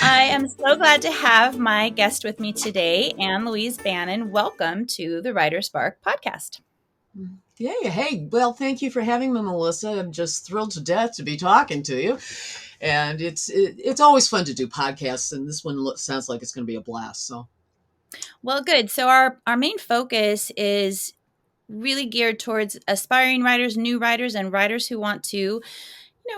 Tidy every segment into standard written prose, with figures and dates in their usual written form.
I am so glad to have my guest with me today, Anne Louise Bannon. Welcome to the WriterSpark Podcast. Yeah, hey, well, thank you for having me, Melissa. I'm just thrilled to death to be talking to you. And it's always fun to do podcasts, and this one sounds like it's going to be a blast. So, well, good. So our main focus is really geared towards aspiring writers, new writers, and writers who want to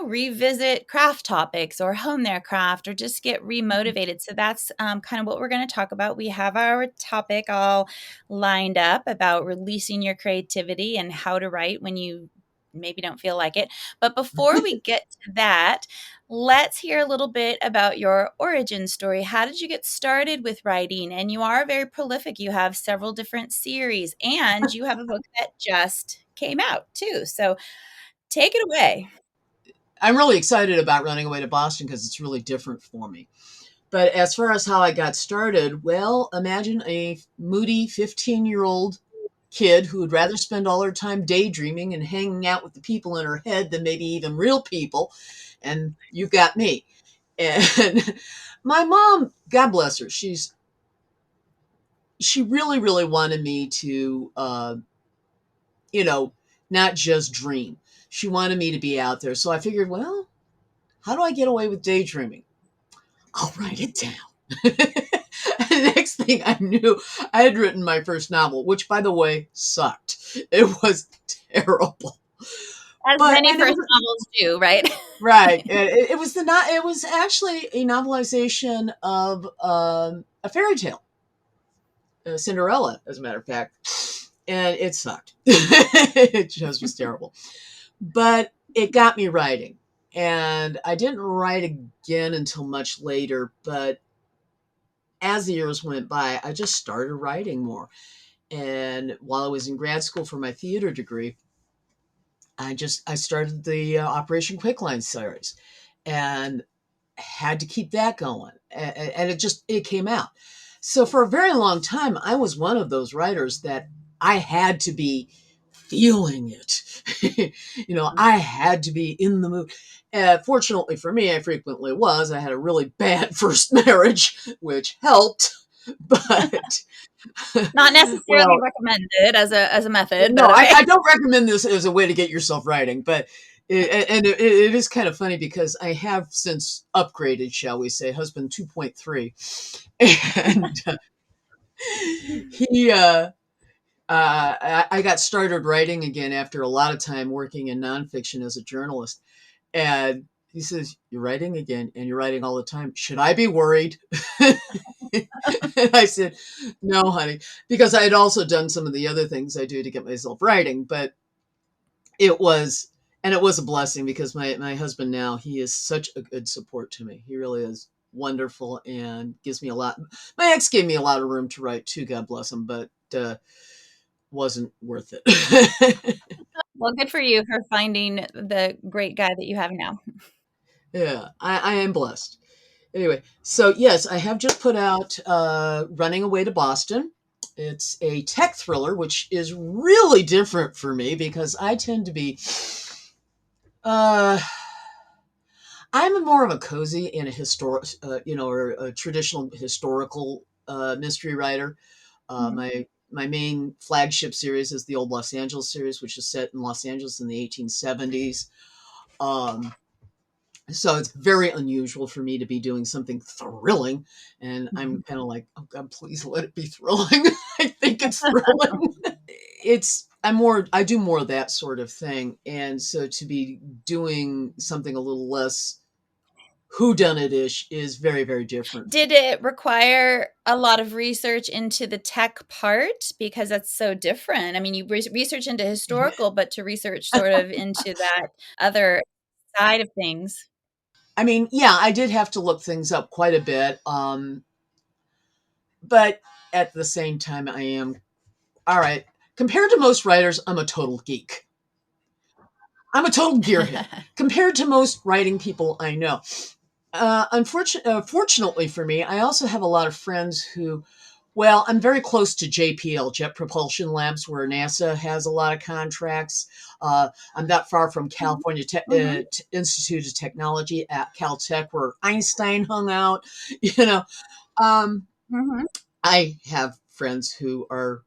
revisit craft topics or hone their craft or just get remotivated. So that's kind of what we're going to talk about. We have our topic all lined up about releasing your creativity and how to write when you maybe don't feel like it. But before we get to that, let's hear a little bit about your origin story. How did you get started with writing? And you are very prolific. You have several different series and you have a book that just came out too. So take it away. I'm really excited about running away to Boston because it's really different for me. But as far as how I got started, well, imagine a moody 15-year-old kid who would rather spend all her time daydreaming and hanging out with the people in her head than maybe even real people. And you've got me. And my mom, God bless her, she really, really wanted me to, not just dream. She wanted me to be out there. So I figured, well, how do I get away with daydreaming? I'll write it down. The next thing I knew, I had written my first novel, which, by the way, sucked. It was terrible. As many first novels do, right? Right. It was actually a novelization of a fairy tale, Cinderella, as a matter of fact, and it sucked. It just was terrible. But it got me writing, and I didn't write again until much later. But as the years went by, I just started writing more. And while I was in grad school for my theater degree, I started the Operation Quickline series, and had to keep that going, and it came out. So for a very long time, I was one of those writers that I had to be feeling it. I had to be in the mood. Fortunately for me, I frequently was. I had a really bad first marriage, which helped, but not necessarily recommended as a method. No, but okay. I don't recommend this as a way to get yourself writing, but it is kind of funny because I have since upgraded, shall we say, husband 2.3, and I got started writing again after a lot of time working in nonfiction as a journalist, and he says, "You're writing again, and you're writing all the time. Should I be worried?" And I said, "No, honey," because I had also done some of the other things I do to get myself writing, but it was a blessing because my husband now, he is such a good support to me. He really is wonderful and gives me a lot. My ex gave me a lot of room to write too, God bless him, but wasn't worth it. Well, good for you for finding the great guy that you have now. Yeah, I am blessed. Anyway, so yes, I have just put out Running Away to Boston. It's a tech thriller, which is really different for me because I tend to be, I'm more of a cozy and a historic, or a traditional historical mystery writer. My main flagship series is the Old Los Angeles series, which is set in Los Angeles in the 1870s. So it's very unusual for me to be doing something thrilling. And I'm kind of like, oh God, please let it be thrilling. I think it's thrilling. I do more of that sort of thing. And so to be doing something a little less whodunit-ish is very, very different. Did it require a lot of research into the tech part? Because that's so different. I mean, you research into historical, but to research sort of into that other side of things. I mean, yeah, I did have to look things up quite a bit. But at the same time, I am, all right, compared to most writers, I'm a total geek. I'm a total gearhead compared to most writing people I know. Fortunately for me, I also have a lot of friends who Well, I'm very close to JPL, Jet Propulsion Labs, where NASA has a lot of contracts. I'm not far from California Mm-hmm. Institute of Technology at Caltech, where Einstein hung out. You know, um, Mm-hmm. I have friends who are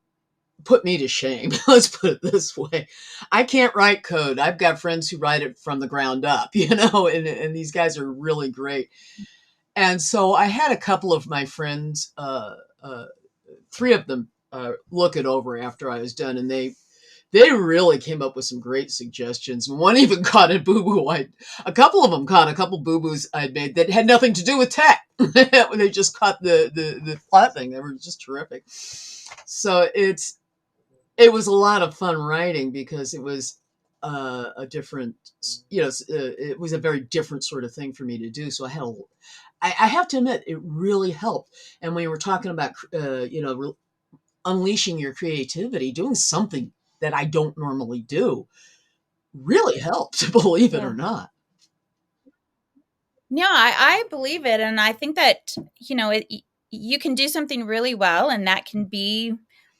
put me to shame. Let's put it this way. I can't write code. I've got friends who write it from the ground up, and these guys are really great. And so I had a couple of my friends, uh, three of them, look it over after I was done, and they really came up with some great suggestions. One even caught a boo boo. A couple of them caught a couple boo boos I'd made that had nothing to do with tech. They just caught the plot thing. They were just terrific. So it was a lot of fun writing because it was a different, it was a very different sort of thing for me to do. So I have to admit, it really helped. And when we were talking about, unleashing your creativity, doing something that I don't normally do really helps, believe it or Yeah. not. No, I believe it. And I think that, you can do something really well, and that can be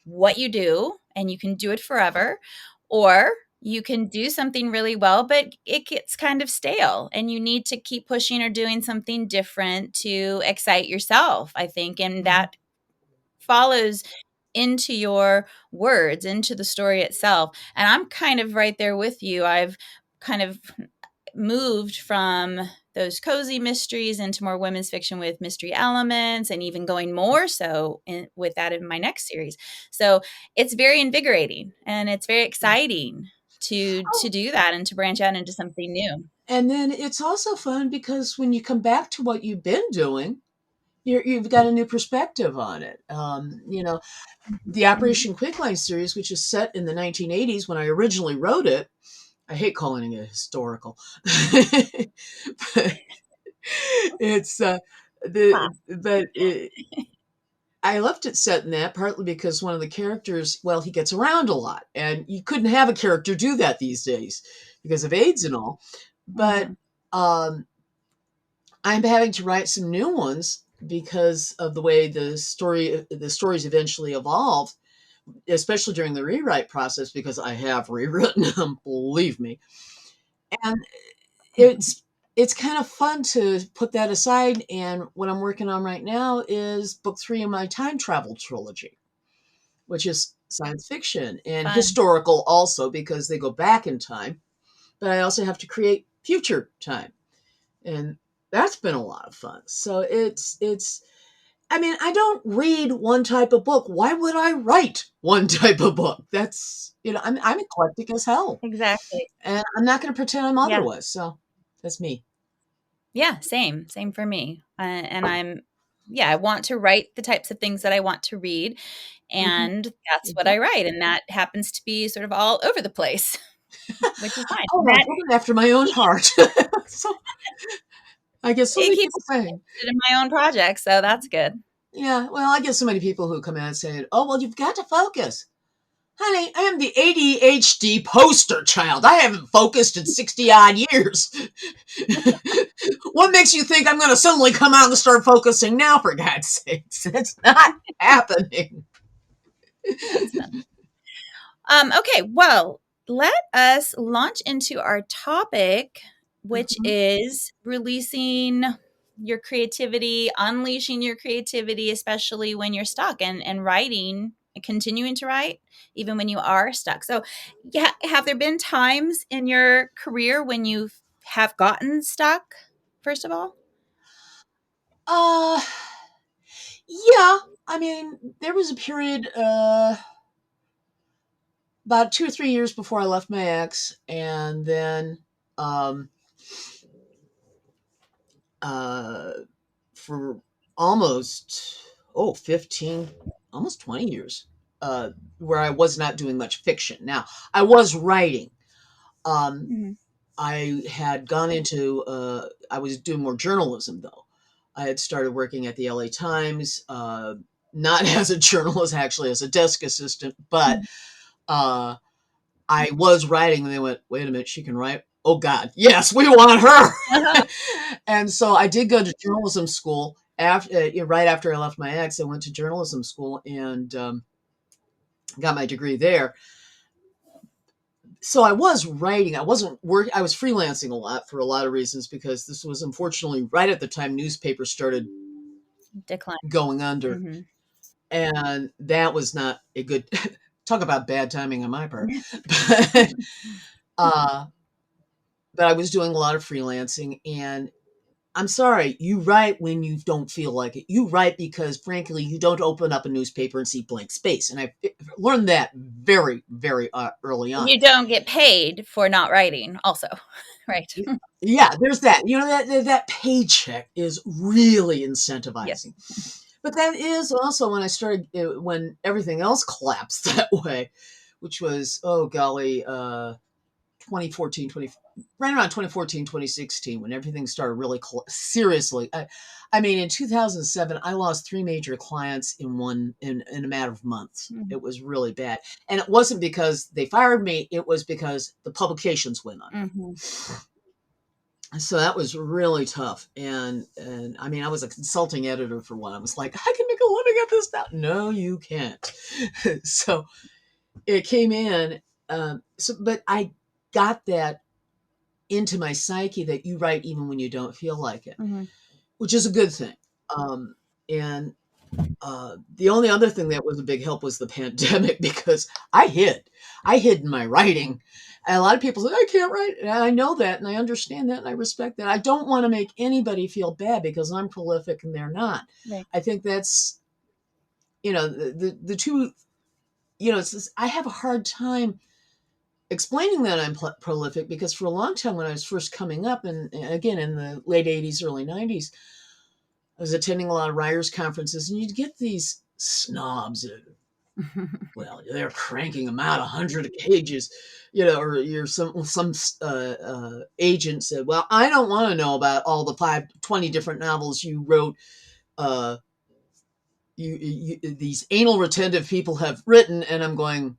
what you do, and you can do it forever. Or you can do something really well, but it gets kind of stale, and you need to keep pushing or doing something different to excite yourself, I think. And Mhm. that follows into your words, into the story itself. And I'm kind of right there with you. I've kind of moved from those cozy mysteries into more women's fiction with mystery elements, and even going more so with that in my next series. So it's very invigorating, and it's very exciting to Oh, do that and to branch out into something new. and then it's also fun because when you come back to what you've been doing, you've got a new perspective on it. The Mhm. Operation Quickline series, which is set in the 1980s when I originally wrote it. I hate calling it historical. But it's but I left it set in that partly because one of the characters, well, he gets around a lot, and you couldn't have a character do that these days because of AIDS and all. But Mhm. um, I'm having to write some new ones because of the way the stories eventually evolved, especially during the rewrite process, because I have rewritten them, believe me. And it's it's kind of fun to put that aside. And what I'm working on right now is book 3 of my time travel trilogy, which is science fiction and Fun. historical also because they go back in time. But I also have to create future time, and that's been a lot of fun. So it's. I mean, I don't read one type of book. Why would I write one type of book? That's I'm eclectic as hell, Exactly. and I'm not going to pretend I'm Yeah. otherwise. So that's me. Yeah, same for me. And yeah, I want to write the types of things that I want to read, Hmm. and that's what I write, and that happens to be sort of all over the place, which is fine. Oh, And a that woman after my own heart. So I get so it many keeps people me saying, interested in my own projects, so that's good. yeah, well, I get so many people who come out saying, oh, well, you've got to focus. Honey, I am the ADHD poster child. I haven't focused in 60 odd years. What makes you think I'm going to suddenly come out and start focusing now, for God's sakes? It's not happening. That's fun. Okay, well, let us launch into our topic, which Mhm. is releasing your creativity, unleashing your creativity, especially when you're stuck, and writing, continuing to write, even when you are stuck. So, yeah, have there been times in your career when you have gotten stuck, first of all? Uh, yeah. I mean, there was a period about 2 or 3 years before I left my ex, and then um, uh, for almost 15, almost 20 years, uh, where I was not doing much fiction. Now, I was writing. Um, Mhm. I had gone into, I was doing more journalism though. I had started working at the LA Times, not as a journalist, actually as a desk assistant, but uh, I was writing, and they went, wait a minute, she can write? Oh God, yes, we want her. Uh-huh. And so I did go to journalism school, right after I left my ex, I went to journalism school and got my degree there. So I was writing. I wasn't work. I was freelancing a lot for a lot of reasons because this was unfortunately right at the time newspapers started Decline. going under, Mm-hmm. and that was not a good. Talk about bad timing on my part. But, uh, but I was doing a lot of freelancing, and I'm sorry, you write when you don't feel like it. You write because, frankly, you don't open up a newspaper and see blank space. And I learned that very, very early on. You don't get paid for not writing, also, right? Yeah, there's that. You know, that paycheck is really Yes. incentivizing. But that is also when I started, when everything else collapsed that way, which was, oh golly, 2014, right around 2014, 2016, when everything started really seriously. I mean, in 2007, I lost 3 major clients in a matter of months. Mm-hmm. It was really bad. And it wasn't because they fired me. It was because the publications went under. Mm-hmm. So that was really tough. And I mean, I was a consulting editor for one. I was like, I can make a living at this now. No, you can't. So it came in. But I got that into my psyche that you write even when you don't feel like it, Mm-hmm. which is a good thing. And the only other thing that was a big help was the pandemic because I hid in my writing. And a lot of people say, I can't write. And I know that, and I understand that, and I respect that. I don't want to make anybody feel bad because I'm prolific and they're not. Right. I think that's, the two, I have a hard time explaining that I'm prolific because for a long time when I was first coming up, and again in the late 80s, early 90s, I was attending a lot of writers' conferences, and you'd get these snobs. Well, they're cranking them out 100 pages, or you're some agent said, well, I don't want to know about all the 20 different novels you wrote. These anal retentive people have written, and I'm going,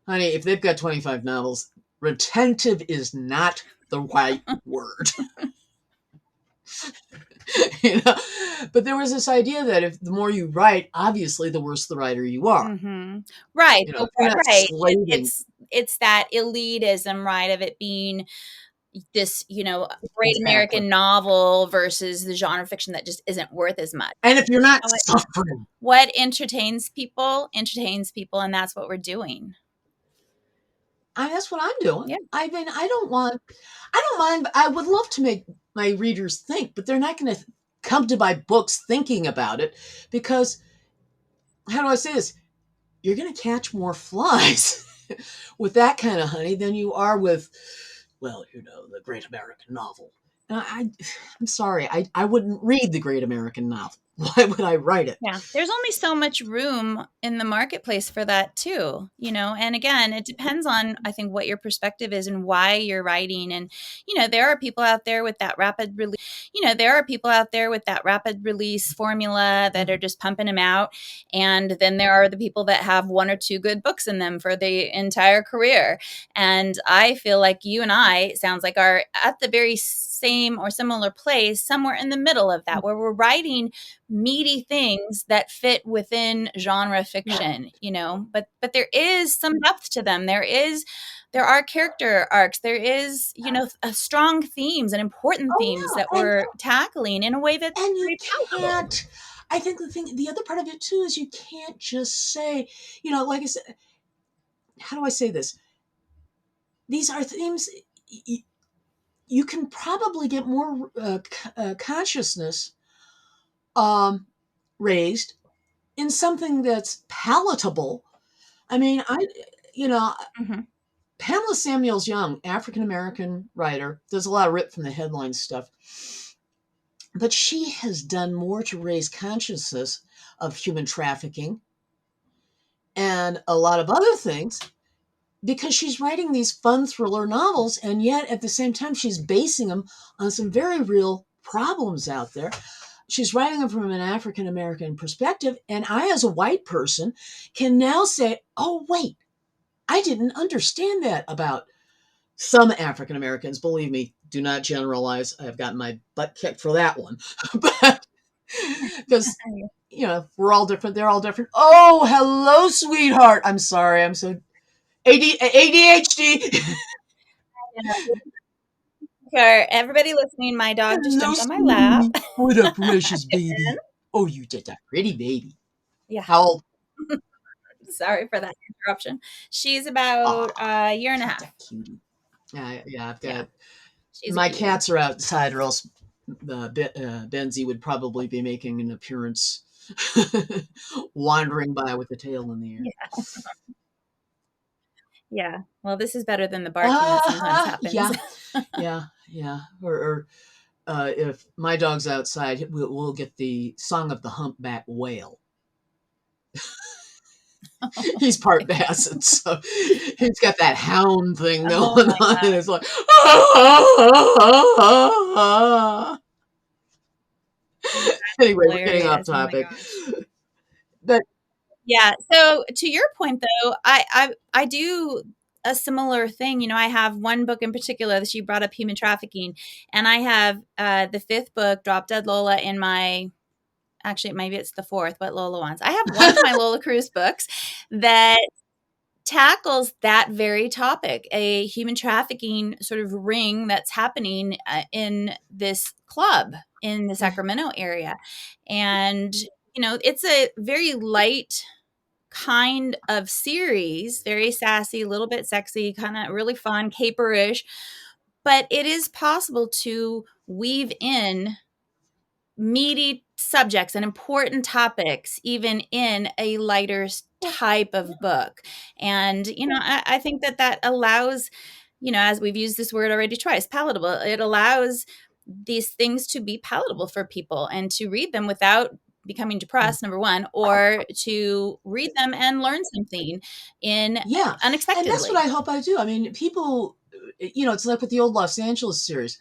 honey, if they've got 25 novels, retentive is not the right word. But there was this idea that if the more you write, obviously the worse the writer you are. Mm-hmm. Right. If you're not Right. slaving. It's that elitism, right, of it being this, great Exactly. American novel versus the genre fiction that just isn't worth as much. And if you're not suffering. What entertains people, and that's what we're doing. That's what I'm doing. Yeah. I mean, I don't mind. I would love to make my readers think, but they're not going to come to my books thinking about it because, how do I say this? You're going to catch more flies with that kind of honey than you are with, well, the great American novel. I'm sorry, I wouldn't read the great American novel. Why would I write it? Yeah, there's only so much room in the marketplace for that too, and again, it depends on, I think, what your perspective is and why you're writing. And, there are people out there with that rapid release formula that are just pumping them out. And then there are the people that have 1 or 2 good books in them for the entire career. And I feel like you and I, sounds like, are at the very same or similar place, somewhere in the middle of that, where we're writing meaty things that fit within genre fiction, but there is some depth to them. There are character arcs. There is, strong themes and important themes that we're tackling in a way that's and you palatable. can't. I think the other part of it too is you can't just say, like I said, how do I say this? These are themes you can probably get more consciousness raised in something that's palatable. I mean, Mm-hmm. Pamela Samuels Young, African American writer, does a lot of rip from the headline stuff, but she has done more to raise consciousness of human trafficking and a lot of other things because she's writing these fun thriller novels, and yet at the same time she's basing them on some very real problems out there. She's writing them from an African American perspective, and I, as a white person, can now say, oh wait, I didn't understand that about some African Americans. Believe me, do not generalize. I've gotten my butt kicked for that one. But Because, we're all different. They're all different. Oh, hello, sweetheart. I'm sorry. I'm so ADHD. For everybody listening, my dog just Hello, jumped on my lap. sweetie. What up, precious baby? Oh, you did that pretty baby. Yeah. How old? Sorry for that interruption. She's about a year and a half. That cutie. Yeah, I've got She's my cats are outside, or else Benzie would probably be making an appearance, wandering by with the tail in the air. Yeah. Well, this is better than the barking that sometimes happens. Yeah. Or if my dog's outside, we'll get the song of the humpback whale. He's part basset, so he's got that hound thing going on, and it's like, anyway, we're getting off topic. But yeah, so to your point though, I do a similar thing. I have one book in particular that you brought up, human trafficking, and I have the fifth book, Drop Dead Lola, in my, actually maybe it's the fourth, what Lola wants. I have one of my Lola Cruz books that tackles that very topic, a human trafficking sort of ring that's happening in this club in the Sacramento area. And, it's a very light kind of series, very sassy, a little bit sexy, kind of really fun, caperish, but it is possible to weave in meaty subjects and important topics even in a lighter type of book. And I think that allows, as we've used this word already twice, palatable, it allows these things to be palatable for people and to read them without becoming depressed, number one, or to read them and learn something in unexpectedly. And that's what I hope I do. I mean, people, it's like with the old Los Angeles series.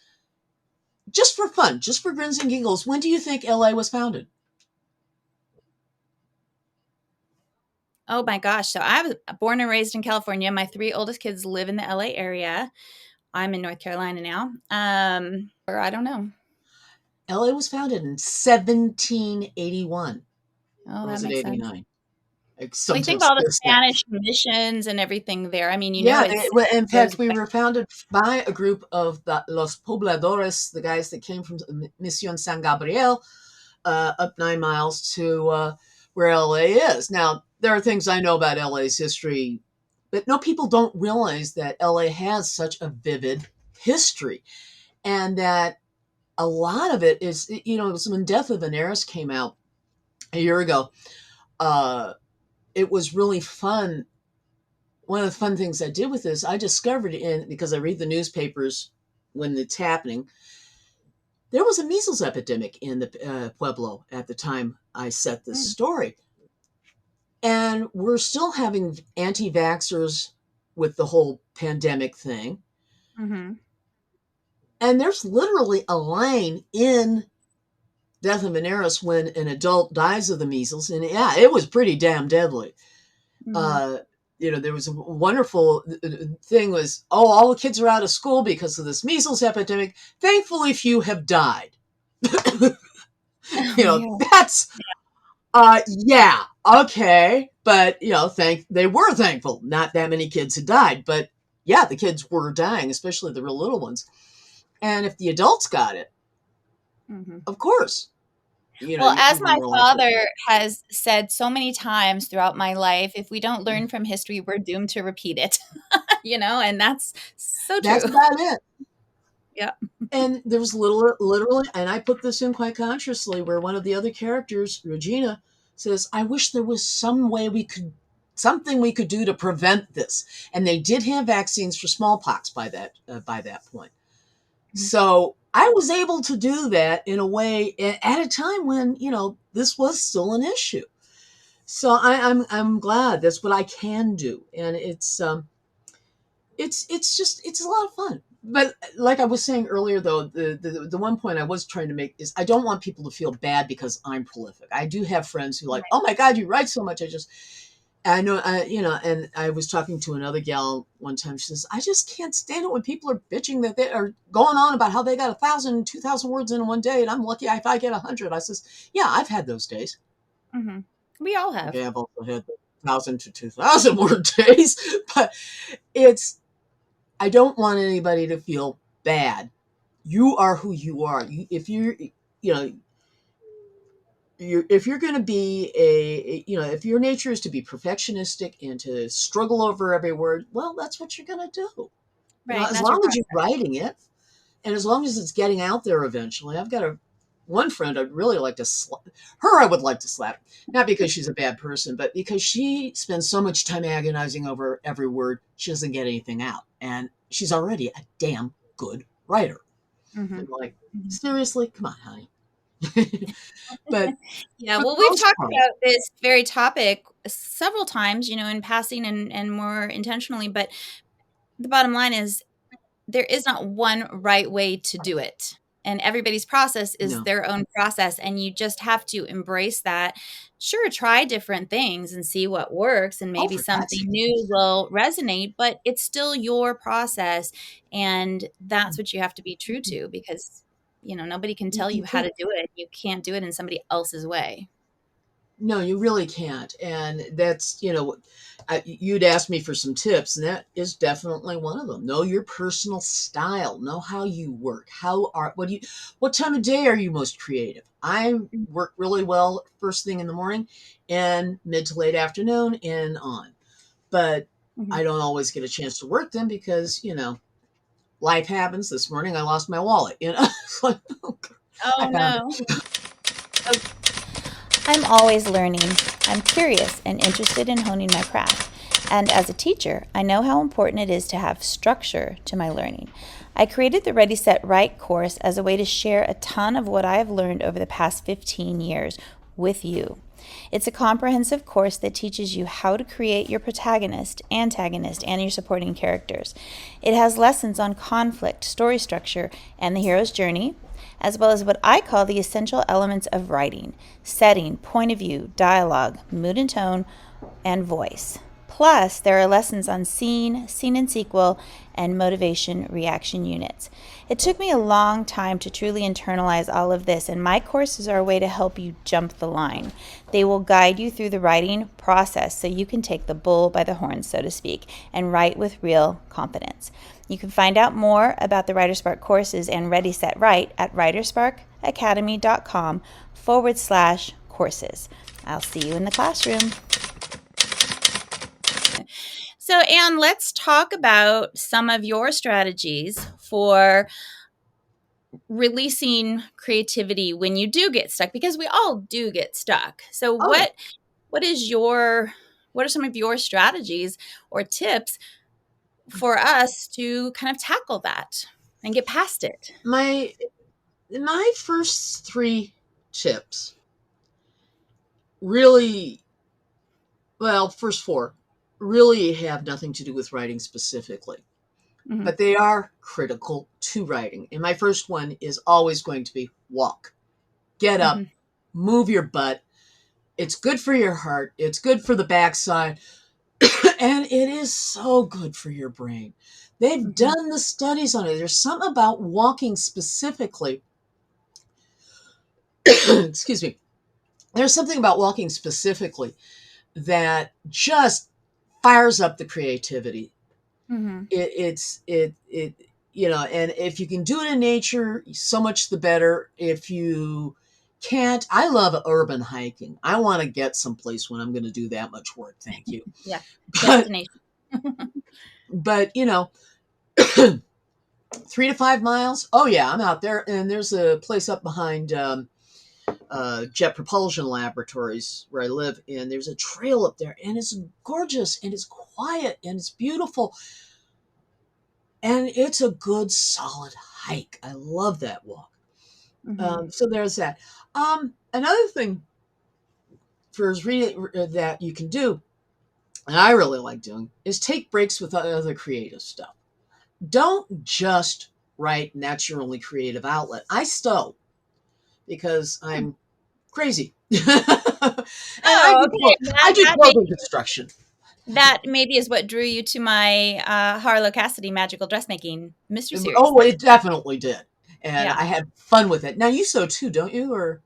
Just for fun, just for grins and giggles, when do you think LA was founded? Oh my gosh. So I was born and raised in California. My three oldest kids live in the LA area. I'm in North Carolina now. Or I don't know. LA was founded in 1781. Oh, Or that was it makes 89? sense. Like, Well, you think of all the Spanish missions and everything there. I mean, in fact, we were founded by a group of Los Pobladores, the guys that came from Mission San Gabriel, up 9 miles to where LA is. Now, there are things I know about LA's history, but people don't realize that LA has such a vivid history, and that a lot of it is, it was when Death of an Heiress came out a year ago. It was really fun. One of the fun things I did with this, I discovered because I read the newspapers when it's happening, there was a measles epidemic in the Pueblo at the time I set this story. And we're still having anti-vaxxers with the whole pandemic thing. Mm-hmm. And there's literally a line in Death of an Heiress when an adult dies of the measles. And it was pretty damn deadly. Mm-hmm. There was a wonderful thing was, all the kids are out of school because of this measles epidemic. Thankfully, few have died. That's, okay. But, they were thankful. Not that many kids had died, but the kids were dying, especially the real little ones. And if the adults got it, of course. Well, as my father has said so many times throughout my life, if we don't learn from history, we're doomed to repeat it. And that's so true. That's about it. Yeah. And there was literally, and I put this in quite consciously, where one of the other characters, Regina, says, I wish there was something we could do to prevent this. And they did have vaccines for smallpox by that point. Mm-hmm. So I was able to do that in a way at a time when, this was still an issue. So I'm glad that's what I can do. And it's a lot of fun. But like I was saying earlier, though, the one point I was trying to make is I don't want people to feel bad because I'm prolific. I do have friends who are like, oh my God, you write so much. I know, and I was talking to another gal one time. She says, I just can't stand it when people are bitching that they are going on about how they got 1,000, 2,000 words in one day, and I'm lucky if I get 100. I says, yeah, I've had those days. Mm-hmm. We all have. Okay, I've also had the 1,000 to 2,000 word days, but it's, I don't want anybody to feel bad. You are who you are. If you're, you know, if you're going to be if your nature is to be perfectionistic and to struggle over every word, well, that's what you're going to do. Right. And As that's your long as you're process. writing it, and as long as it's getting out there eventually. I've got one friend I'd really like to her. I would like to slap, not because she's a bad person, but because she spends so much time agonizing over every word, she doesn't get anything out, and she's already a damn good writer. Mm-hmm. I'm like, Mm-hmm. seriously, come on, honey. But Yeah, for the well, we've most talked part, about this very topic several times, in passing and more intentionally, but the bottom line is there is not one right way to do it. And everybody's process is no. their own process. And you just have to embrace that. Sure, try different things and see what works, and Oh, maybe for God's something sake. new will resonate, but it's still your process. And that's what you have to be true to, because, nobody can tell You you how can't. to do it. You can't do it in somebody else's way. No, you really can't. And that's, you'd ask me for some tips, and that is definitely one of them. Know your personal style. Know how you work. What time of day are you most creative? I work really well first thing in the morning and mid to late afternoon and on. But Mhm. I don't always get a chance to work them because, life happens. This morning I lost my wallet, It's like, oh, I Oh, found no. it. I'm always learning. I'm curious and interested in honing my craft. And as a teacher, I know how important it is to have structure to my learning. I created the Ready Set Write course as a way to share a ton of what I have learned over the past 15 years with you. It's a comprehensive course that teaches you how to create your protagonist, antagonist, and your supporting characters. It has lessons on conflict, story structure, and the hero's journey, as well as what I call the essential elements of writing: setting, point of view, dialogue, mood and tone, and voice. Plus, there are lessons on scene and sequel, and motivation reaction units. It took me a long time to truly internalize all of this, and my courses are a way to help you jump the line. They will guide you through the writing process so you can take the bull by the horns, so to speak, and write with real confidence. You can find out more about the WriterSpark courses and Ready Set Write at writersparkacademy.com/courses. I'll see you in the classroom. So, Anne, let's talk about some of your strategies for releasing creativity when you do get stuck, because we all do get stuck. So, Oh, yeah. what are some of your strategies or tips for us to kind of tackle that and get past it? My first three tips really, well, first four really have nothing to do with writing specifically, Mm-hmm. but they are critical to writing. And my first one is always going to be walk, get Mm-hmm. up, move your butt. It's good for your heart. It's good for the backside. And it is so good for your brain. They've Mm-hmm. done the studies on it. There's something about walking specifically. Excuse me. There's something about walking specifically that just fires up the creativity. Mm-hmm. It and if you can do it in nature, so much the better. If you can't, I love urban hiking. I want to get someplace when I'm going to do that much work. Thank you. Yeah. But Destination. but 3 to 5 miles. Oh yeah, I'm out there, and there's a place up behind Jet Propulsion Laboratories where I live, and there's a trail up there, and it's gorgeous, and it's quiet, and it's beautiful, and it's a good solid hike. I love that walk. Mm-hmm. So there's that. Another thing for reading that you can do, and I really like doing, is take breaks with other creative stuff. Don't just write, and that's your only creative outlet. I stow because I'm crazy. And Oh, okay. I do That clothing construction. that maybe is what drew you to my Harlow Cassidy magical dressmaking mystery series. Oh, it definitely did. And Yeah. I had fun with it. Now you sew too, don't you? Or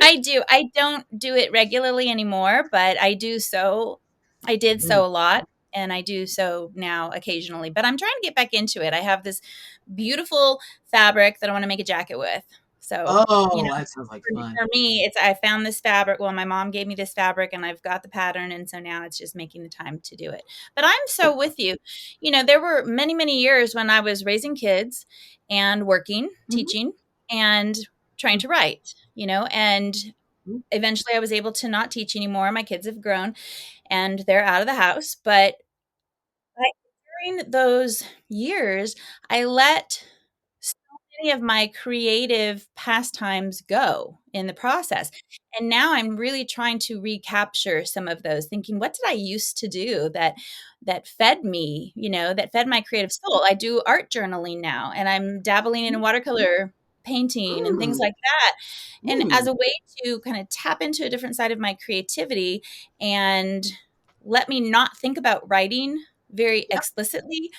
I do. I don't do it regularly anymore, but I do sew. I did Mm. sew a lot, and I do sew now occasionally, but I'm trying to get back into it. I have this beautiful fabric that I want to make a jacket with. So, Oh, that sounds like fun. for me, it's I found this fabric. Well, my mom gave me this fabric and I've got the pattern, and so now it's just making the time to do it. But I'm so with you. There were many, many years when I was raising kids and working, Mhm. teaching, and trying to write, and Mhm. eventually I was able to not teach anymore. My kids have grown and they're out of the house, but during those years, I let so many of my creative pastimes go in the process. And now I'm really trying to recapture some of those, thinking, what did I used to do that fed me, that fed my creative soul? I do art journaling now, and I'm dabbling in watercolor painting and things Mm. like that. And as Mm. a way to kind of tap into a different side of my creativity and let me not think about writing very Yep. explicitly,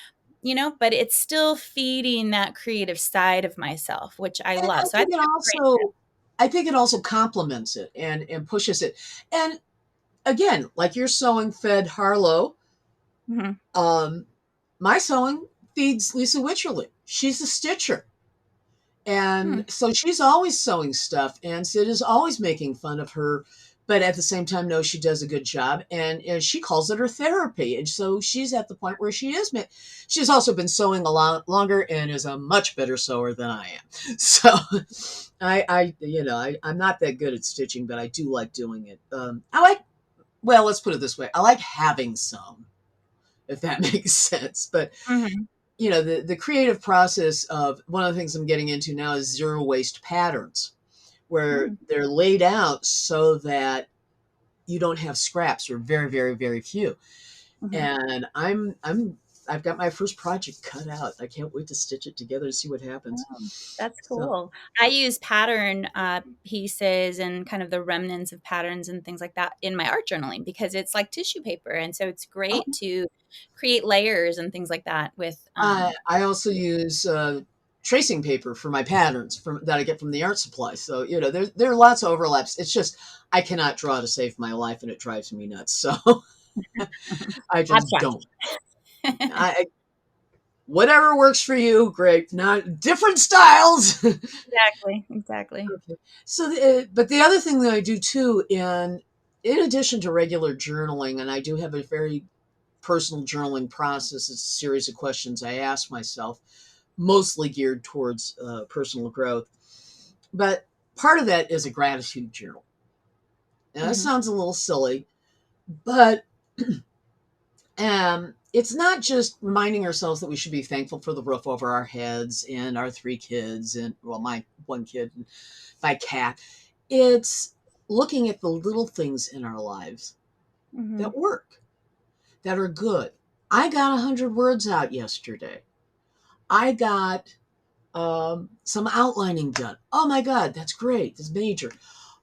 but it's still feeding that creative side of myself, which I And love. So I think it's I think it also complements it and pushes it. And again, like your sewing fed Harlow, great. Mhm. my sewing feeds Lisa Witcherly. She's a stitcher. Hmm. And so she's always sewing stuff, and Sid is always making fun of her, but at the same time knows she does a good job, and she calls it her therapy. And so she's at the point where she's also been sewing a lot longer and is a much better sewer than I am. So I'm not that good at stitching, but I do like doing it. Well, let's put it this way: I like having some, if that makes sense. But Mhm. the creative process of one of the things I'm getting into now is zero waste patterns, where Mm. they're laid out so that you don't have scraps or very, very, very few. Mhm. And I've got my first project cut out. I can't wait to stitch it together to see what happens. Oh, that's So cool. I use pattern pieces and kind of the remnants of patterns and things like that in my art journaling because it's like tissue paper. And so it's oh, great to create layers and things like that with. I also use tracing paper for my patterns that I get from the art supply. So there are lots of overlaps. It's just I cannot draw to save my life, and it drives me nuts. So I just Abstract. don't. I Whatever works for you, great. Not different styles. Exactly. Okay. So, but the other thing that I do too, in addition to regular journaling, and I do have a very personal journaling process. It's a series of questions I ask myself, mostly geared towards personal growth. But part of that is a gratitude journal. Now, that Hmm. sounds a little silly, but it's not just reminding ourselves that we should be thankful for the roof over our heads and our three kids and, well, my one kid and my cat. It's looking at the little things in our lives Hmm. that work, that are good. I got 100 words out yesterday. I got some outlining done. Oh my God, that's great. That's major.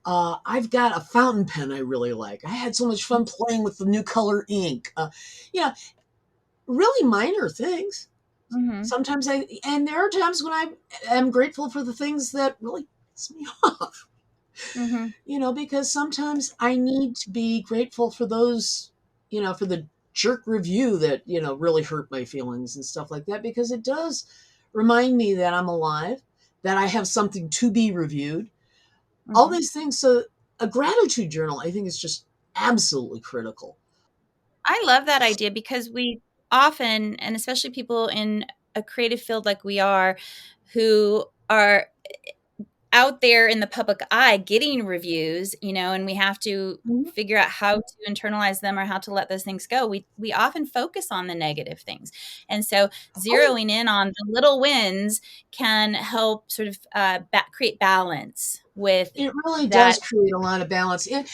I've got a fountain pen I really like. I had so much fun playing with the new color ink. You know, really minor things. Hmm. And there are times when I am grateful for the things that really piss me off, Hmm. because sometimes I need to be grateful for those, for the jerk review that, really hurt my feelings and stuff like that, because it does remind me that I'm alive, that I have something to be reviewed, all Hmm. these things. So a gratitude journal, I think, is just absolutely critical. I love that idea because we often, and especially people in a creative field like we are, who are out there in the public eye getting reviews, and we have to Mhm. figure out how to internalize them or how to let those things go. We often focus on the negative things. And so Oh, zeroing in on the little wins can help sort of create balance with it really does that. create a lot of balance. And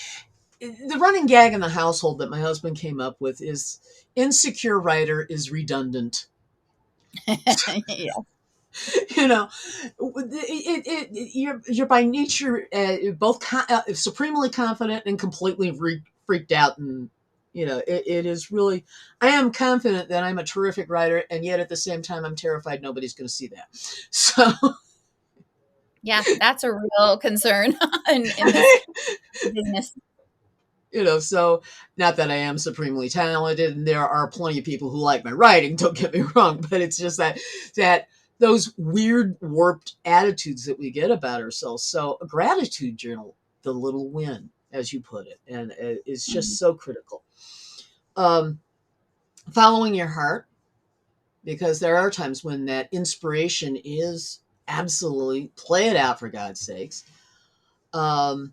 the running gag in the household that my husband came up with is insecure writer is redundant. Yeah. You're by nature both supremely confident and completely freaked out, and it is really. I am confident that I'm a terrific writer, and yet at the same time, I'm terrified nobody's going to see that. So, Yeah, that's a real concern in this business. So not that I am supremely talented, and there are plenty of people who like my writing, don't get me wrong, but it's just that those weird warped attitudes that we get about ourselves. So a gratitude journal, the little win, as you put it, and it's just so critical. Following your heart, because there are times when that inspiration is absolutely play it out, for God's sakes. Do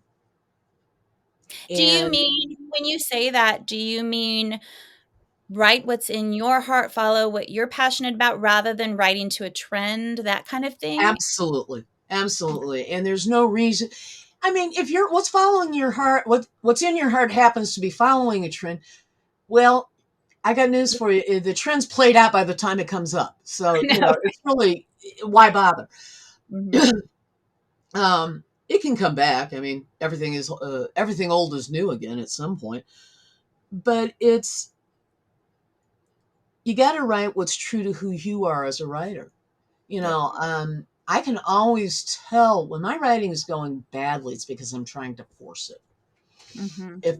you mean, when you say that, do you mean write what's in your heart, follow what you're passionate about, rather than writing to a trend, that kind of thing? Absolutely. And there's no reason. I mean, if what's following your heart, what's in your heart happens to be following a trend, well, I got news for you. The trend's played out by the time it comes up. So, it's really, why bother? Mm-hmm. It can come back. I mean, everything old is new again at some point. But you got to write what's true to who you are as a writer. I can always tell when my writing is going badly, it's because I'm trying to force it. Mm-hmm.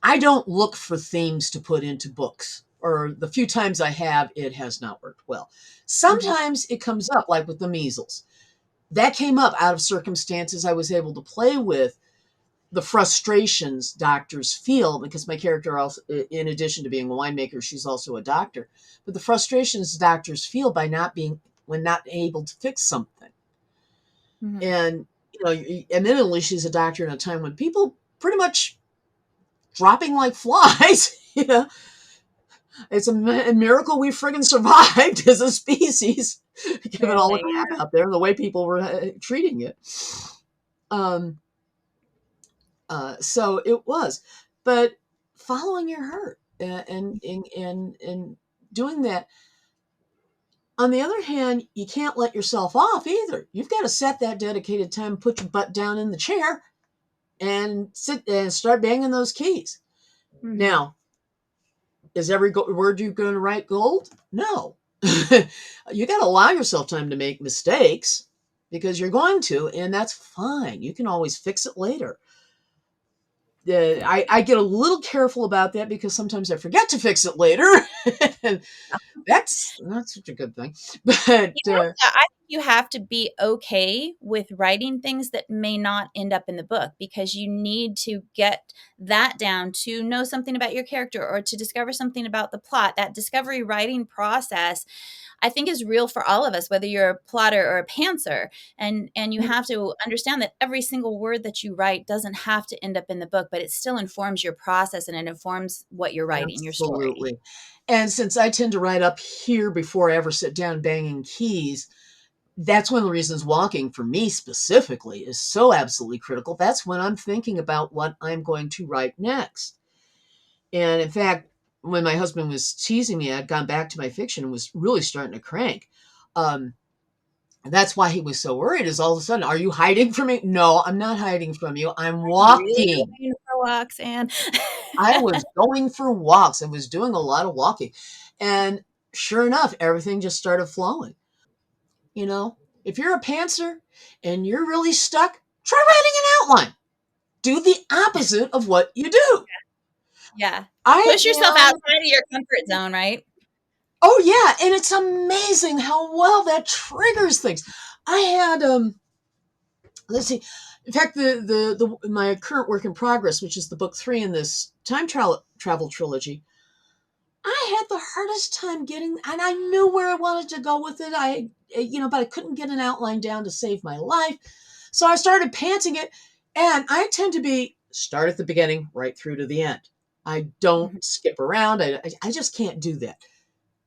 I don't look for themes to put into books, or the few times I have, it has not worked well. Sometimes it comes up, like with the measles. That came up out of circumstances I was able to play with the frustrations doctors feel, because my character also, in addition to being a winemaker, she's also a doctor, but the frustrations doctors feel by not able to fix something. Mm-hmm. And, admittedly, she's a doctor in a time when people pretty much dropping like flies, It's a miracle we friggin' survived as a species, given all the crap out there and the way people were treating it. So it was, but following your heart and doing that. On the other hand, you can't let yourself off either. You've got to set that dedicated time, put your butt down in the chair, and sit and start banging those keys. Mm-hmm. Now, is every word you're going to write gold? No. You got to allow yourself time to make mistakes, because you're going to, and that's fine. You can always fix it later. I get a little careful about that, because sometimes I forget to fix it later. That's not such a good thing. But I think you have to be okay with writing things that may not end up in the book, because you need to get that down to know something about your character, or to discover something about the plot. That discovery writing process, I think, is real for all of us, whether you're a plotter or a pantser. And you have to understand that every single word that you write doesn't have to end up in the book, but it still informs your process, and it informs what you're writing, your story. Absolutely. And since I tend to write up here before I ever sit down banging keys, that's one of the reasons walking for me specifically is so absolutely critical. That's when I'm thinking about what I'm going to write next. And in fact, when my husband was teasing me, I'd gone back to my fiction and was really starting to crank. That's why he was so worried, is all of a sudden, are you hiding from me? No, I'm not hiding from you. I'm walking. Really going for walks, Anne. I was going for walks. I was doing a lot of walking. And sure enough, everything just started flowing. If you're a pantser and you're really stuck, try writing an outline. Do the opposite of what you do. Yeah. Push yourself outside of your comfort zone, right? Oh, yeah. And it's amazing how well that triggers things. I had, let's see. In fact, my current work in progress, which is the book 3 in this time travel trilogy, I had the hardest time getting, and I knew where I wanted to go with it. But I couldn't get an outline down to save my life. So I started pantsing it, and I tend to start at the beginning right through to the end. I don't skip around. I just can't do that.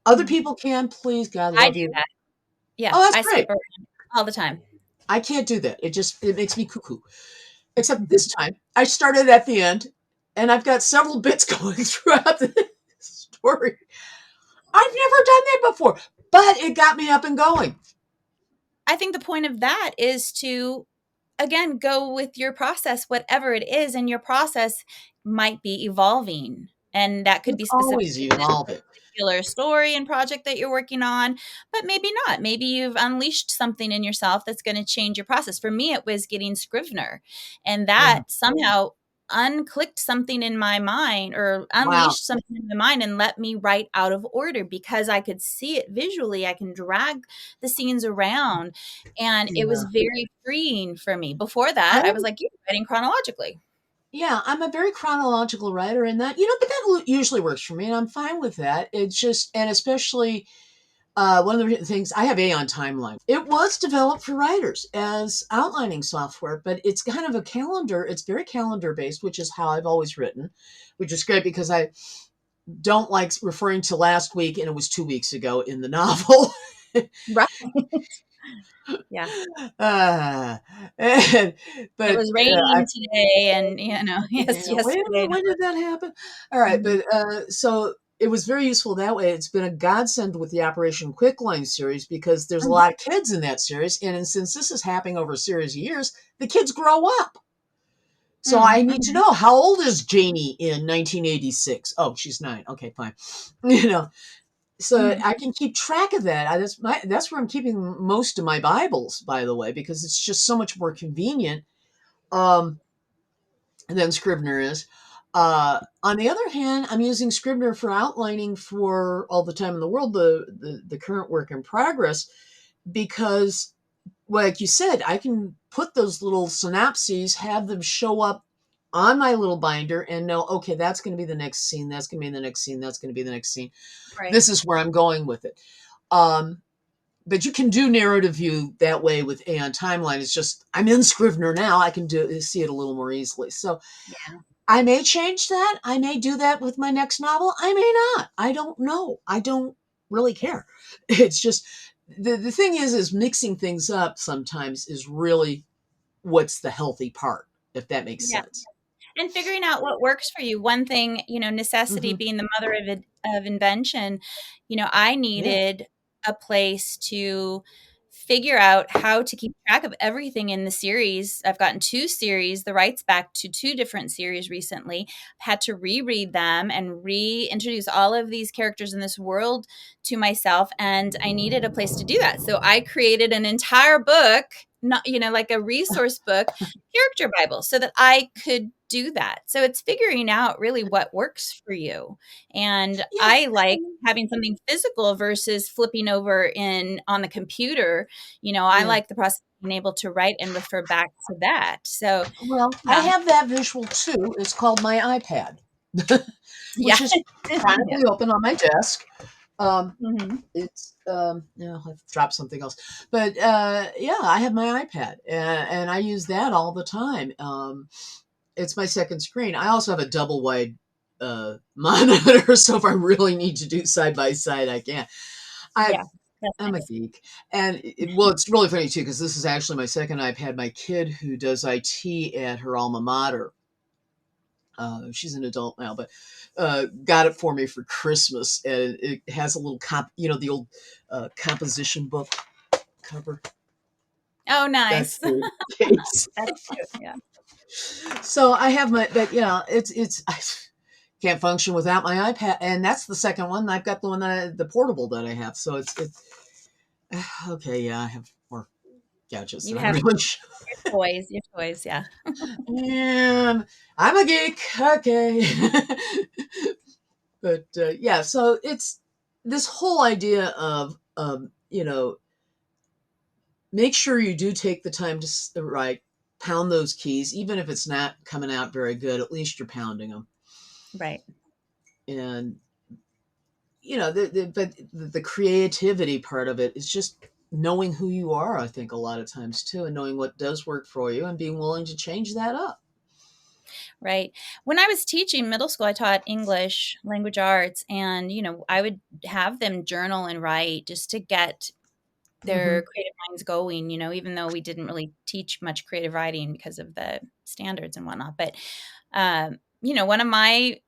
Other people can, please, God love you. I do that. Yeah. Oh, that's great. Skip around all the time. I can't do that. It makes me cuckoo. Except this time, I started at the end, and I've got several bits going throughout the story. I've never done that before. but it got me up and going. I think the point of that is to, again, go with your process, whatever it is, and your process might be evolving. And that could It's be specific always to this evolving. particular story and project that you're working on, but maybe not. Maybe you've unleashed something in yourself that's going to change your process. For me, it was getting Scrivener, and that somehow unclicked something in my mind, or Wow. unleashed something in my mind, and let me write out of order because I could see it visually. I can drag the scenes around, and it was Yeah. very freeing for me. Before that, I was like, you're writing chronologically. Yeah, I'm a very chronological writer, and that but that usually works for me, and I'm fine with that. It's just, and especially one of the things, I have Aeon Timeline. It was developed for writers as outlining software, but it's kind of a calendar. It's very calendar based, which is how I've always written, which is great because I don't like referring to last week and it was 2 weeks ago in the novel. Right. Yeah. uh, and, It but was I raining today, and, Yeah, yes, yesterday. when did that happen? All right, Mhm. but so it was very useful that way. It's been a godsend with the Operation Quickline series because there's a Mhm. lot of kids in that series, and since this is happening over a series of years, the kids grow up. So I need to Mhm. know, how old is Janie in 1986? Oh, she's 9. Okay, fine. You know, so Mhm. I can keep track of that. That's where I'm keeping most of my Bibles, by the way, because it's just so much more convenient. Um, than Scrivener is. On the other hand, I'm using Scrivener for outlining for all the time in the world, the current work in progress, because, like you said, I can put those little synopses, have them show up on my little binder, and know, okay, that's going to be the next scene, that's going to be the next scene, that's going to be the next scene. Right. This is where I'm going with it. Um, but you can do narrative view that way with Aeon Timeline. It's just I'm in Scrivener now. I can see it a little more easily. So Yeah. I may change that. I may do that with my next novel. I may not. I don't know. I don't really care. It's just the thing is mixing things up sometimes is really what's the healthy part, if that makes Yeah. sense. And figuring out what works for you. One thing, necessity Hmm. being the mother of invention, I Yeah. needed a place to figure out how to keep track of everything in the series. I've gotten 2 series, the rights back to 2 different series recently. Had to reread them and reintroduce all of these characters in this world to myself, and I needed a place to do that. So I created an entire book, not, like a resource book, character Bible, so that I could do that. So it's figuring out really what works for you. And Yeah. I like having something physical versus flipping over in on the computer. I Yeah. like the process of being able to write and refer back to that. So, Well, I yeah. have that visual too. It's called my iPad, Yeah. which is Yeah. chronically open on my desk. Mhm. It's I've dropped something else, but yeah, I have my iPad, and I use that all the time. It's my second screen. I also have a double wide monitor, so if I really need to do side by side, I can. I Yeah. That's I'm a nice. geek, and well, it's really funny too because this is actually my second iPad. My kid, who does IT at her alma mater, she's an adult now, but got it for me for Christmas, and it has a little the old composition book cover. Oh, That's nice. the case. That's cute. Yeah. So I have but it's I can't function without my iPad, and that's the second one. I've got the one the portable that I have. So it's okay. Yeah, I have more gadgets You than I have really should. your toys, yeah. And I'm a geek. Okay. But yeah, so it's this whole idea of make sure you do take the time to write, pound those keys, even if it's not coming out very good. At least you're pounding them, Right. and but the creativity part of it is just knowing who you are. I think a lot of times too, and knowing what does work for you, and being willing to change that up. Right. When I was teaching middle school, I taught English, language arts, and, I would have them journal and write just to get Hmm. their creative minds going, even though we didn't really teach much creative writing because of the standards and whatnot. But, one of my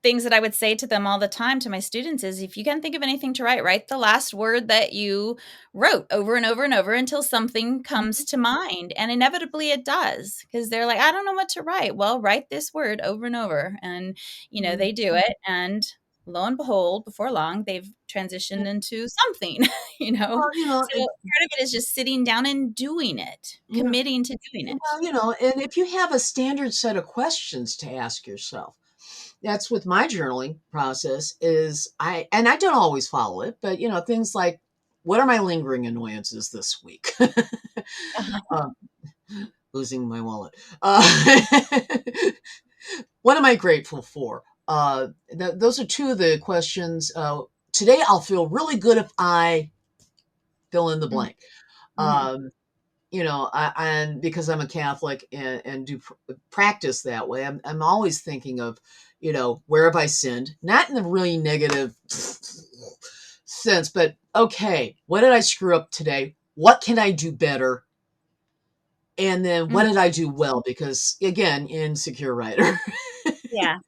things that I would say to them all the time, to my students, is if you can't think of anything to write the last word that you wrote over and over and over until something comes to mind. And inevitably it does, because they're like, I don't know what to write. Well, write this word over and over. And, they do it. And lo and behold, before long, they've transitioned into something, Well, So part of it is just sitting down and doing it, committing to doing it. well, and if you have a standard set of questions to ask yourself, that's with my journaling process is I don't always follow it, but things like, what are my lingering annoyances this week? uh, Losing my wallet. What am I grateful for? Those are two of the questions. Today I'll feel really good if I fill in the blank. And because I'm a Catholic and do practice that way, I'm always thinking of, where have I sinned? Not in a really negative sense, but okay, what did I screw up today? What can I do better? And then what did I do well? Because again, insecure writer. Yeah.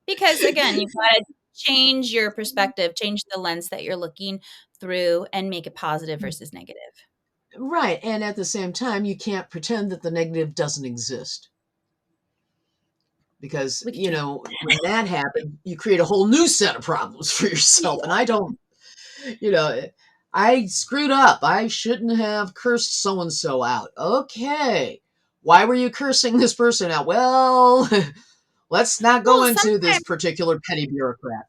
Because again, you've got to change your perspective, change the lens that you're looking through, and make it positive versus negative. Right. And at the same time, you can't pretend that the negative doesn't exist. Because, when that happened, you create a whole new set of problems for yourself. And I don't, I screwed up. I shouldn't have cursed so-and-so out. Okay. Why were you cursing this person out? Well, let's not go into this particular petty bureaucrat.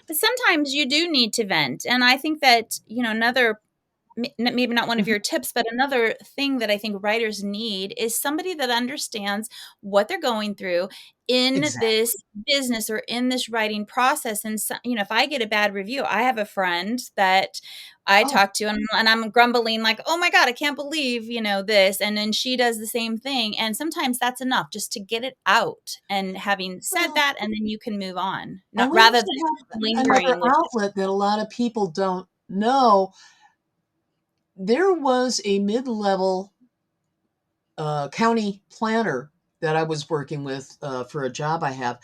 But sometimes you do need to vent. And I think that, another, maybe not one of your tips, but another thing that I think writers need is somebody that understands what they're going through in this business or in this writing process. And, if I get a bad review, I have a friend that I talk to and I'm grumbling like, oh my God, I can't believe, this. And then she does the same thing. And sometimes that's enough just to get it out. And having said that, and then you can move on, not rather than lingering. Another outlet that a lot of people don't know. There was a mid-level county planner that I was working with for a job I have.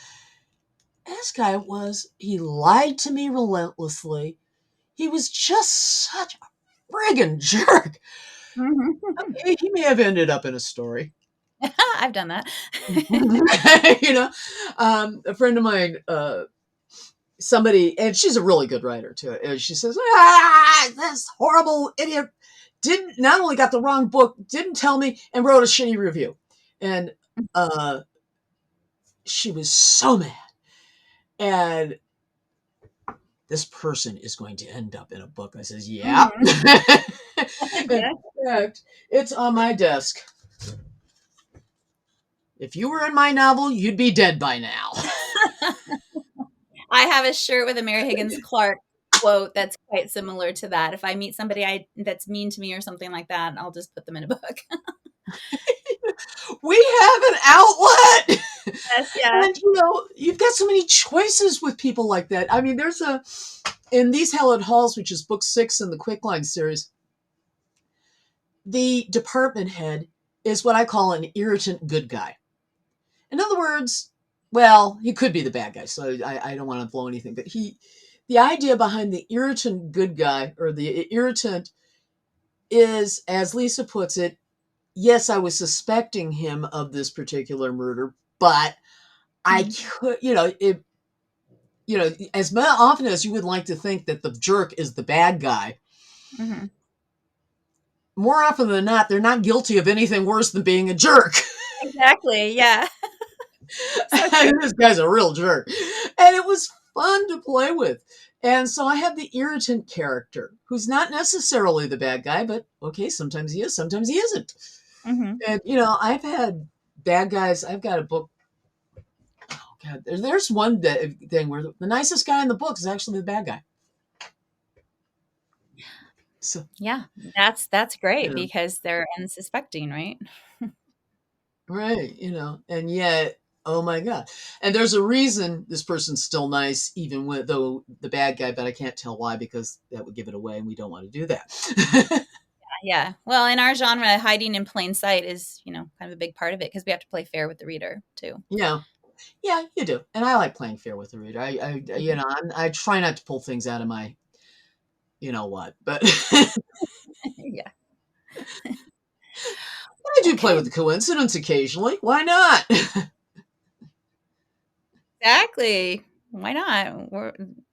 This guy he lied to me relentlessly. He was just such a friggin' jerk. Okay, he may have ended up in a story. I've done that. A friend of mine, somebody, and she's a really good writer too. And she says, this horrible idiot not only got the wrong book, didn't tell me, and wrote a shitty review. And she was so mad. And this person is going to end up in a book. I says, yeah. In fact, it's on my desk. If you were in my novel, you'd be dead by now. I have a shirt with a Mary Higgins Clark quote that's quite similar to that. If I meet somebody that's mean to me or something like that, I'll just put them in a book. We have an outlet. Yes, yeah. And you've got so many choices with people like that. I mean, there's in These Hallowed Halls, which is book 6 in the Quickline series, the department head is what I call an irritant good guy. In other words, well, he could be the bad guy, so I don't want to blow anything, but the idea behind the irritant good guy, or the irritant, is, as Lisa puts it, yes, I was suspecting him of this particular murder, but I could, as often as you would like to think that the jerk is the bad guy, more often than not, they're not guilty of anything worse than being a jerk. Exactly, yeah. This guy's a real jerk. And it was fun to play with. And so I have the irritant character, who's not necessarily the bad guy, but okay, sometimes he is, sometimes he isn't. And, I've had bad guys. I've got a book. Oh, God. There's one thing where the nicest guy in the book is actually the bad guy. So, yeah, that's great because they're unsuspecting, right? Right. And yet, oh my God. And there's a reason this person's still nice, even though the bad guy, but I can't tell why, because that would give it away and we don't want to do that. Yeah. Well, in our genre, hiding in plain sight is, kind of a big part of it because we have to play fair with the reader too. Yeah. Yeah, you do. And I like playing fair with the reader. I try not to pull things out of my, you know what, but Yeah. I do play Okay. with the coincidence occasionally. Why not? Exactly. Why not?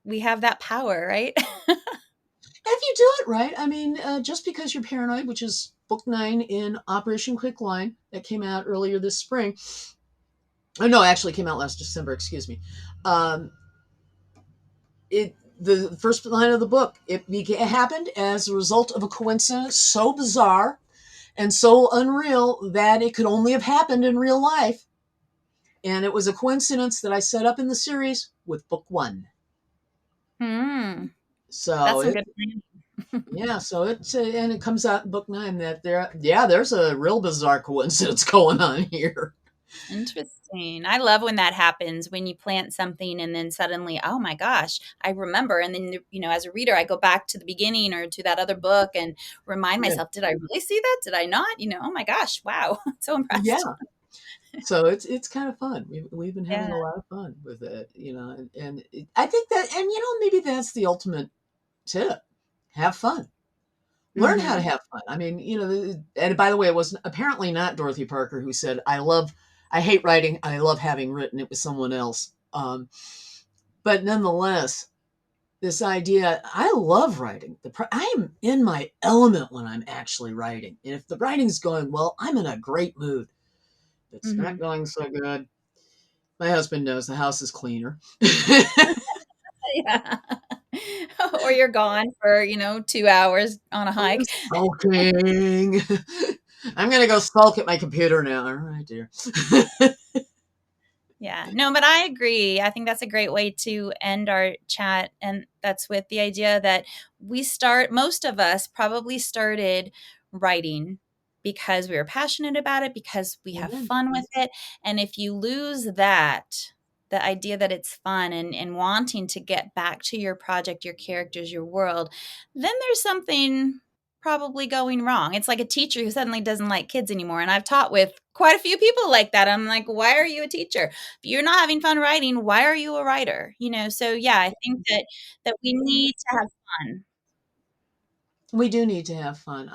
We have that power, right? If you do it right, I mean, just because you're paranoid, which is book 9 in Operation Quickline that came out earlier this spring. Oh, no, actually came out last December, excuse me. Um, the first line of the book, it happened as a result of a coincidence so bizarre and so unreal that it could only have happened in real life. And it was a coincidence that I set up in the series with book 1. So That's some it, good planning. yeah, so it's and it comes out in book 9 that there's a real bizarre coincidence going on here. Interesting. I love when that happens, when you plant something and then suddenly, oh my gosh, I remember. And then, as a reader, I go back to the beginning or to that other book and remind Yeah, myself, did I really see that? Did I not? Oh my gosh, wow. So yeah. impressed. So it's kind of fun. We've been having Yeah. a lot of fun with it, I think that, and maybe that's the ultimate tip: have fun. Learn how to Hmm. have fun. I mean, and by the way, it was apparently not Dorothy Parker who said, I hate writing. I love having written." It was someone else. But nonetheless, this idea, I love writing. I am in my element when I'm actually writing. And if the writing's going well, I'm in a great mood. If it's not Hmm. going so good, my husband knows the house is cleaner. Yeah. Or you're gone for, 2 hours on a hike. Sulking. I'm going to go sulk at my computer now. All right, dear. Yeah, no, but I agree. I think that's a great way to end our chat. And that's with the idea that most of us probably started writing because we were passionate about it, because we have Amen. fun with it. And if you lose that, the idea that it's fun and wanting to get back to your project, your characters, your world, then there's something probably going wrong. It's like a teacher who suddenly doesn't like kids anymore. And I've taught with quite a few people like that. I'm like, why are you a teacher? If you're not having fun writing, why are you a writer? So yeah, I think that we need to have fun. We do need to have fun.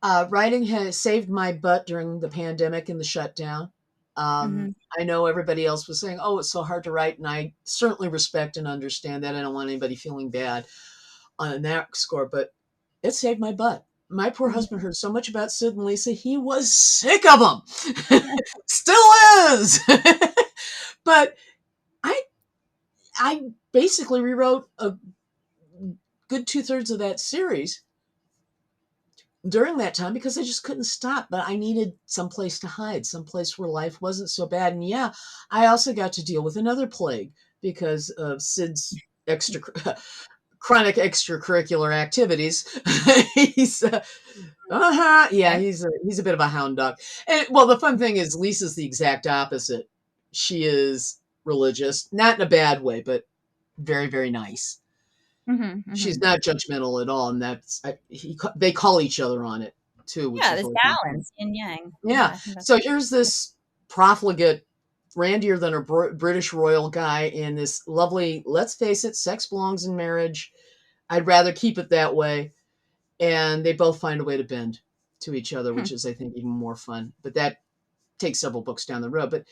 Writing has saved my butt during the pandemic and the shutdown. Mhm. I know everybody else was saying, "Oh, it's so hard to write," and I certainly respect and understand that. I don't want anybody feeling bad on that score, but it saved my butt. My poor Mhm. husband heard so much about Sid and Lisa, he was sick of them. Still is. But I I basically rewrote a good 2/3 of that series during that time because I just couldn't stop. But I needed some place to hide, some place where life wasn't so bad. And yeah, I also got to deal with another plague because of Sid's extra chronic extracurricular activities. he's yeah, Okay. he's a bit of a hound dog. And well, the fun thing is Lisa's the exact opposite. She is religious, not in a bad way, but very, very nice. Mhm, She's mhm. not judgmental at all, and they call each other on it too, which Yeah, is there's really kind of fun. balance, yin yang. Yeah, Yeah. I think that's So here's this profligate, randier than a British royal guy in this lovely. Let's face it, sex belongs in marriage. I'd rather keep it that way. And they both find a way to bend to each other, hmm, which is, I think, even more fun. But that takes several books down the road.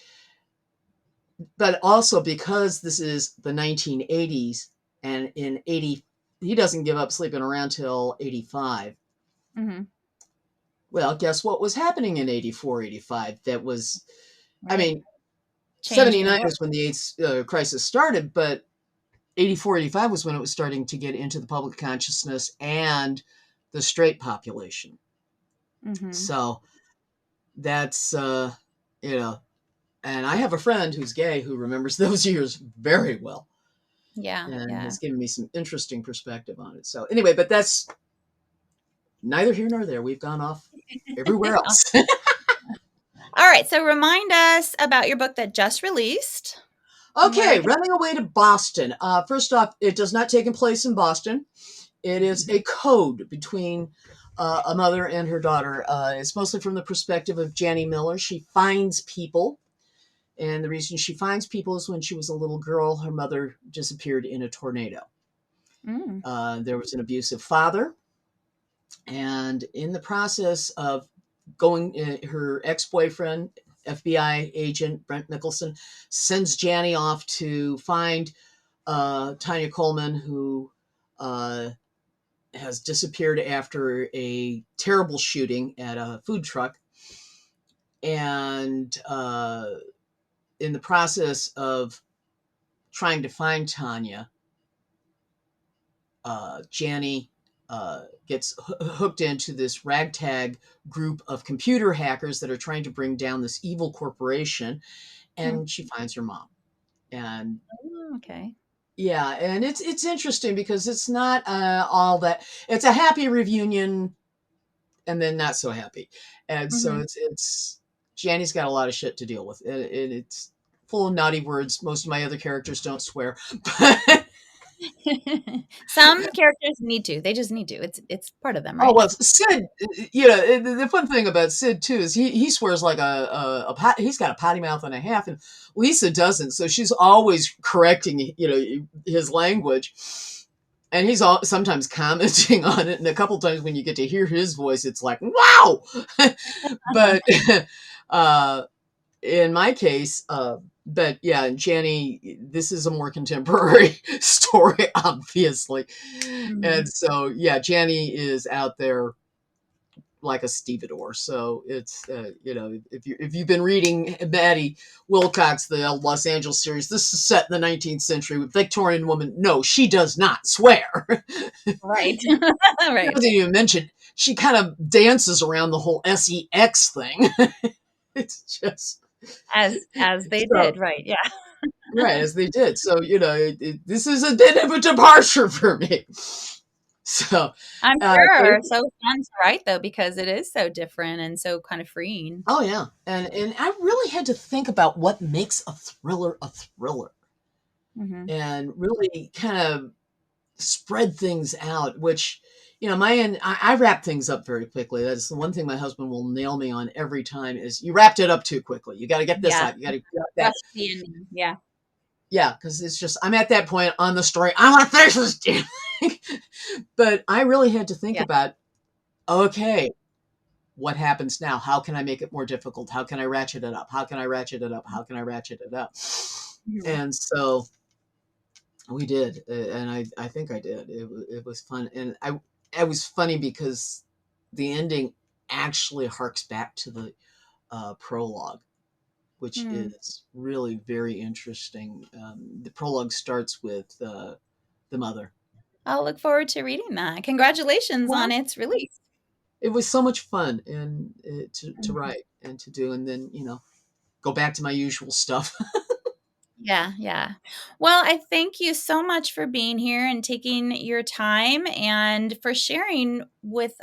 But also because this is the 1980s, and in 80, he doesn't give up sleeping around till 85. mhm. Well, guess what was happening in 84, 85? That was, I Right. mean, Changing the 79 world. was when the AIDS crisis started, but 84, 85 was when it was starting to get into the public consciousness and the straight population. Mhm. So that's, you know, and I have a friend who's gay who remembers those years very well Yeah, and yeah. has given me some interesting perspective on it. So anyway, but that's neither here nor there. We've gone off everywhere else. All right, so remind us about your book that just released and where we Okay, can. running away to Boston. First off, it does not take place in Boston. It is a code between a mother and her daughter. It's mostly from the perspective of Jannie Miller. She finds people And the reason she finds people is when she was a little girl, her mother disappeared in a tornado. There was an abusive father. And in the process of going, her ex-boyfriend, FBI agent Brent Nicholson, sends Janny off to find Tanya Coleman, who has disappeared after a terrible shooting at a food truck. And in the process of trying to find Tanya, Janny gets hooked into this ragtag group of computer hackers that are trying to bring down this evil corporation, and she finds her mom. And okay. Yeah, and it's interesting because it's not all that. It's a happy reunion, and then not so happy, and so it's Janny's got a lot of shit to deal with, and it's full of naughty words. Most of my other characters don't swear, but Some characters need to. They just need to. It's part of them, oh right? well, Sid. You know, the fun thing about Sid too is he swears like a pot. He's got a potty mouth and a half, and Lisa doesn't. So she's always correcting, his language, and he's sometimes commenting on it. And a couple times when you get to hear his voice, it's like wow. But in my case, but yeah, Janny, this is a more contemporary story, obviously. And so, yeah, Janny is out there like a stevedore. So it's, if you've been reading Maddie Wilcox, the Los Angeles series, this is set in the 19th century with Victorian woman. No, she does not swear. Right. Right. Doesn't even mention, she kind of dances around the whole sex thing. It's just as they did, right? Yeah. Right, as they did. So, this is a bit of a departure for me. So, I'm sure. So fun to write though, because it is so different and so kind of freeing. Oh yeah, and I really had to think about what makes a thriller, and really kind of spread things out. Which, my end, I wrap things up very quickly. That's the one thing my husband will nail me on every time is you wrapped it up too quickly. You got to get this out. You got to get that. The ending. Yeah. Yeah, because it's just I'm at that point on the story. I want to finish this damn thing. But I really had to think about, okay, what happens now? How can I make it more difficult? How can I ratchet it up? How can I ratchet it up? How can I ratchet it up? And so we did, and I think I did. It was fun, and it was funny because the ending actually harks back to the prologue, which is really very interesting. The prologue starts with the mother. I'll look forward to reading that. Congratulations on its release. It was so much fun and to write and to do, and then go back to my usual stuff. Yeah. Well, I thank you so much for being here and taking your time and for sharing with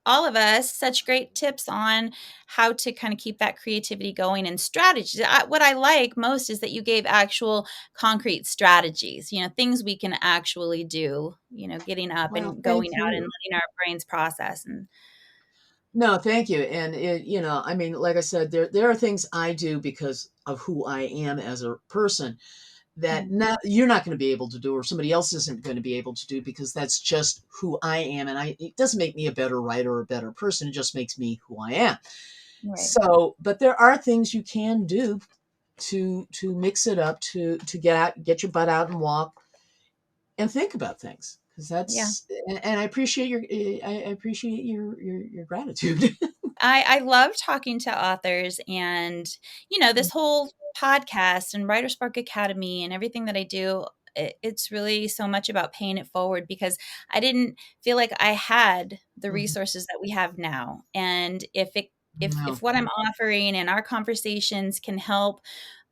all of us such great tips on how to kind of keep that creativity going and strategies. What I like most is that you gave actual concrete strategies, things we can actually do, getting up and going out and letting our brains process. And no, thank you. And I mean, like I said, there are things I do because of who I am as a person that you're not going to be able to do, or somebody else isn't going to be able to do, because that's just who I am. And it doesn't make me a better writer or a better person. It just makes me who I am. Right. So, but there are things you can do to mix it up, to get your butt out and walk and think about things. Because that's, and I appreciate your gratitude. I love talking to authors, and this whole podcast and WriterSpark Academy and everything that I do, it's really so much about paying it forward, because I didn't feel like I had the resources that we have now. And if what I'm offering and our conversations can help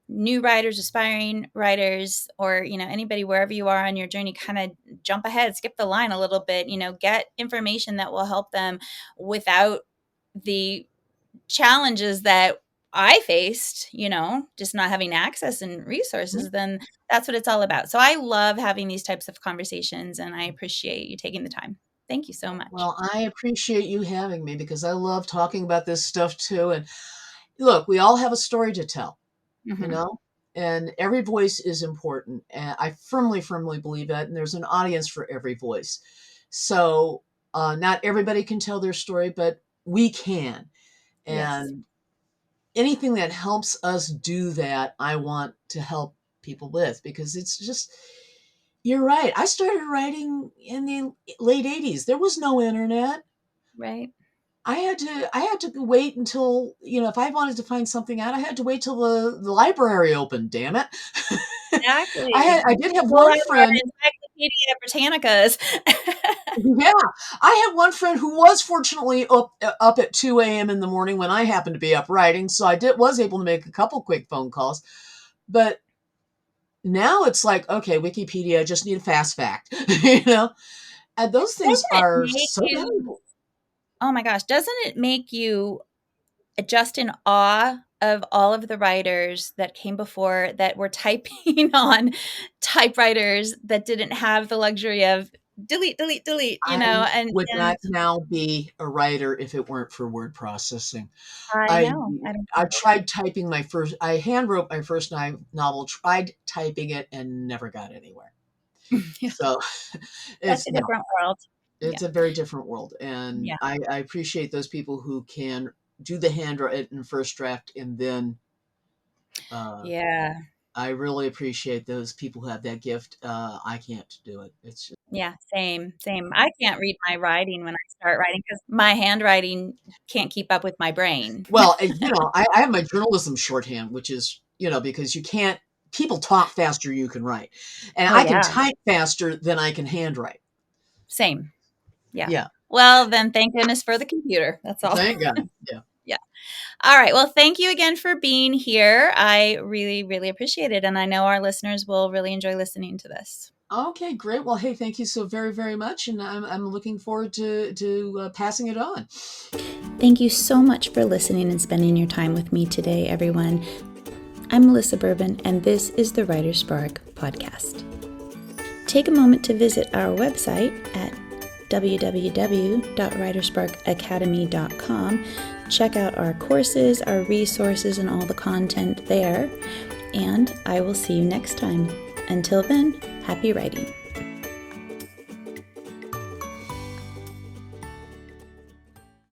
new writers, aspiring writers, or anybody wherever you are on your journey, kind of jump ahead, skip the line a little bit, get information that will help them without the challenges that I faced, just not having access and resources, then that's what it's all about. So I love having these types of conversations, and I appreciate you taking the time. Thank you so much. Well, I appreciate you having me, because I love talking about this stuff too. And look, we all have a story to tell. you know, and every voice is important. And I firmly, firmly believe that. And there's an audience for every voice. So not everybody can tell their story, but we can. Yes. And anything that helps us do that, I want to help people with, because it's just, you're right. I started writing in the late 80s. There was no internet. Right. I had to wait until, if I wanted to find something out, I had to wait till the library opened, damn it. Exactly. I did have We'll one have our friend. Encyclopedia Britannicas. Yeah, I had one friend who was fortunately up at 2 a.m. in the morning when I happened to be up writing, so I was able to make a couple quick phone calls. But now it's like, okay, Wikipedia, I just need a fast fact, and those things Doesn't it are make so you, valuable. oh my gosh, doesn't it make you just in awe of all of the writers that came before that were typing on typewriters that didn't have the luxury of delete, delete, delete, I and would not now be a writer if it weren't for word processing. I I know. I don't I think tried typing I hand wrote my first novel, tried typing it and never got anywhere. yeah, So such it's a no, different world. it's Yeah. a very different world. And Yeah. I appreciate those people who can do the handwritten first draft, and then Yeah. I really appreciate those people who have that gift. I can't do it. It's just, Yeah. Same. Same. I can't read my writing when I start writing because my handwriting can't keep up with my brain. well, I have my journalism shorthand, which is, because people talk faster you can write. And Oh, I can yeah. type faster than I can handwrite. Same. Yeah. Yeah. Well, then thank goodness for the computer. That's all. Thank God. Yeah. Yeah. All right. Well, thank you again for being here. I really, really appreciate it. And I know our listeners will really enjoy listening to this. Okay, great. Well, hey, thank you so very, very much. And I'm looking forward to passing it on. Thank you so much for listening and spending your time with me today, everyone. I'm Melissa Bourbon, and this is the WriterSpark Podcast. Take a moment to visit our website at www.writersparkacademy.com. Check out our courses, our resources, and all the content there. And I will see you next time. Until then, happy writing.